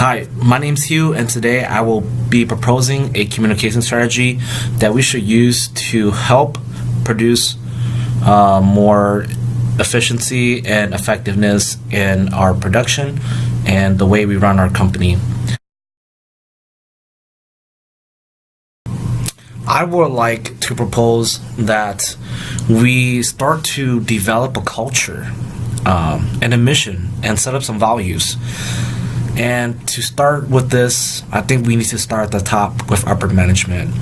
Hi, my name's Hugh, and today I will be proposing a communication strategy that we should use to help produce more efficiency and effectiveness in our production and the way we run our company. I would like to propose that we start to develop a culture and a mission and set up some values. And to start with this, I think we need to start at the top with upper management.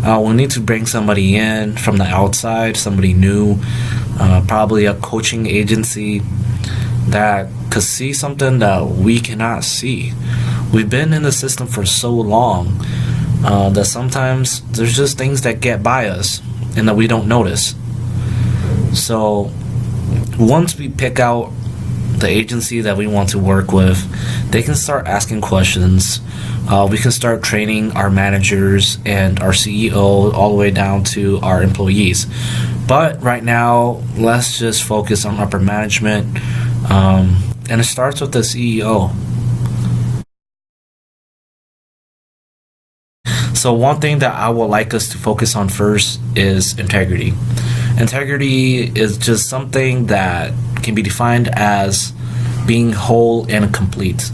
We need to bring somebody in from the outside, somebody new, probably a coaching agency that could see something that we cannot see. We've been in the system for so long that sometimes there's just things that get by us and that we don't notice. So once we pick out the agency that we want to work with, they can start asking questions. We can start training our managers and our CEO all the way down to our employees. But right now, let's just focus on upper management, and it starts with the CEO. So one thing that I would like us to focus on first is integrity. Integrity is just something that can be defined as being whole and complete.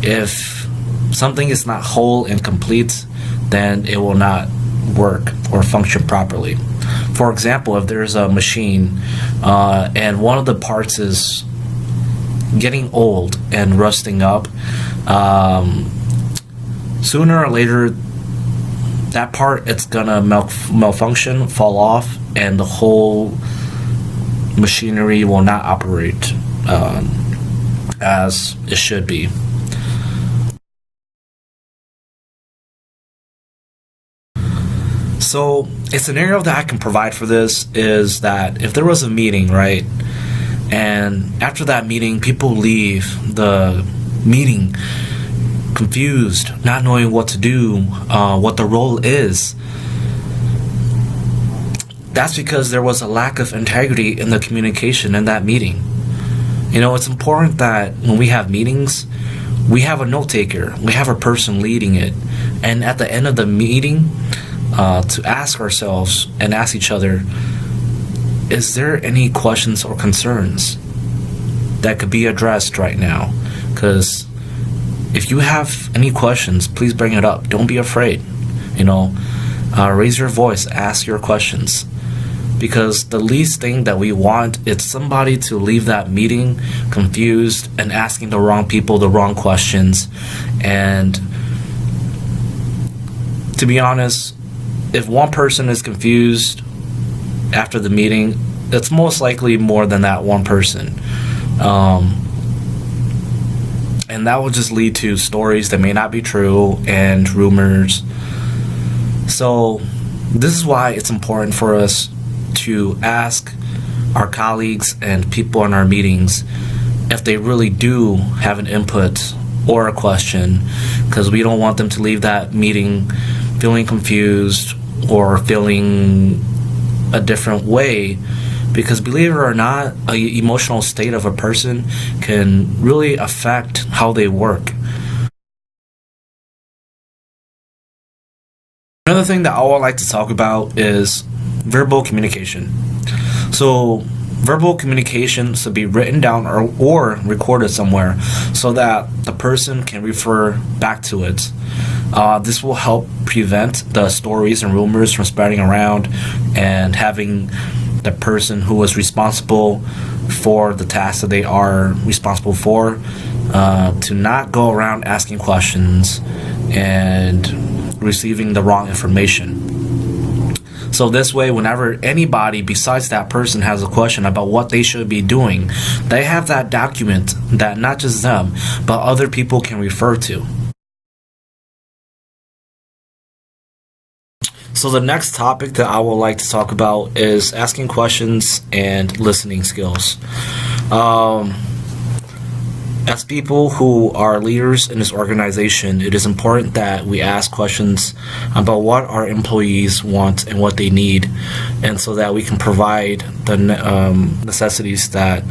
If something is not whole and complete, then it will not work or function properly. For example, if there's a machine and one of the parts is getting old and rusting up, sooner or later that part, it's gonna malfunction, fall off, and the whole machinery will not operate as it should be. So a scenario that I can provide for this is that if there was a meeting, right, and after that meeting people leave the meeting confused, not knowing what to do, what the role is, that's because there was a lack of integrity in the communication in that meeting. You know, it's important that when we have meetings, we have a note taker, we have a person leading it, and at the end of the meeting, to ask ourselves and ask each other, is there any questions or concerns that could be addressed right now? Because if you have any questions, please bring it up. Don't be afraid. You know, raise your voice, ask your questions. Because the least thing that we want is somebody to leave that meeting confused and asking the wrong people the wrong questions. And to be honest, if one person is confused after the meeting, it's most likely more than that one person. And that will just lead to stories that may not be true and rumors. So this is why it's important for us to ask our colleagues and people in our meetings if they really do have an input or a question, because we don't want them to leave that meeting feeling confused or feeling a different way. Because believe it or not, an emotional state of a person can really affect how they work. Another thing that I would like to talk about is verbal communication. So verbal communication should be written down or recorded somewhere so that the person can refer back to it. This will help prevent the stories and rumors from spreading around and having the person who is responsible for the task that they are responsible for to not go around asking questions and receiving the wrong information. So this way, whenever anybody besides that person has a question about what they should be doing, they have that document that not just them, but other people can refer to. So the next topic that I would like to talk about is asking questions and listening skills. As people who are leaders in this organization, it is important that we ask questions about what our employees want and what they need, and so that we can provide the necessities that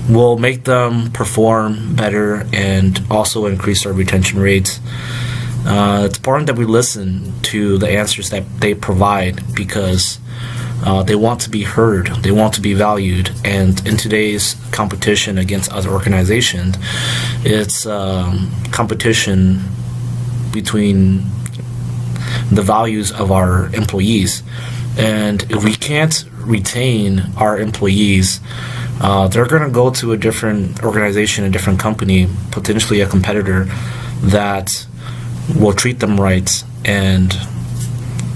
will make them perform better and also increase our retention rates. It's important that we listen to the answers that they provide, because they want to be heard, they want to be valued, and in today's competition against other organizations, it's competition between the values of our employees. And if we can't retain our employees, they're going to go to a different organization, a different company, potentially a competitor that will treat them right, and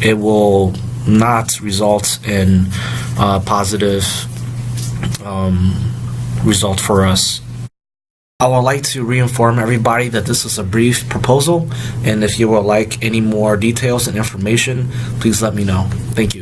it will not result in a positive result for us. I would like to reinform everybody that this is a brief proposal, and if you would like any more details and information, please let me know. Thank you.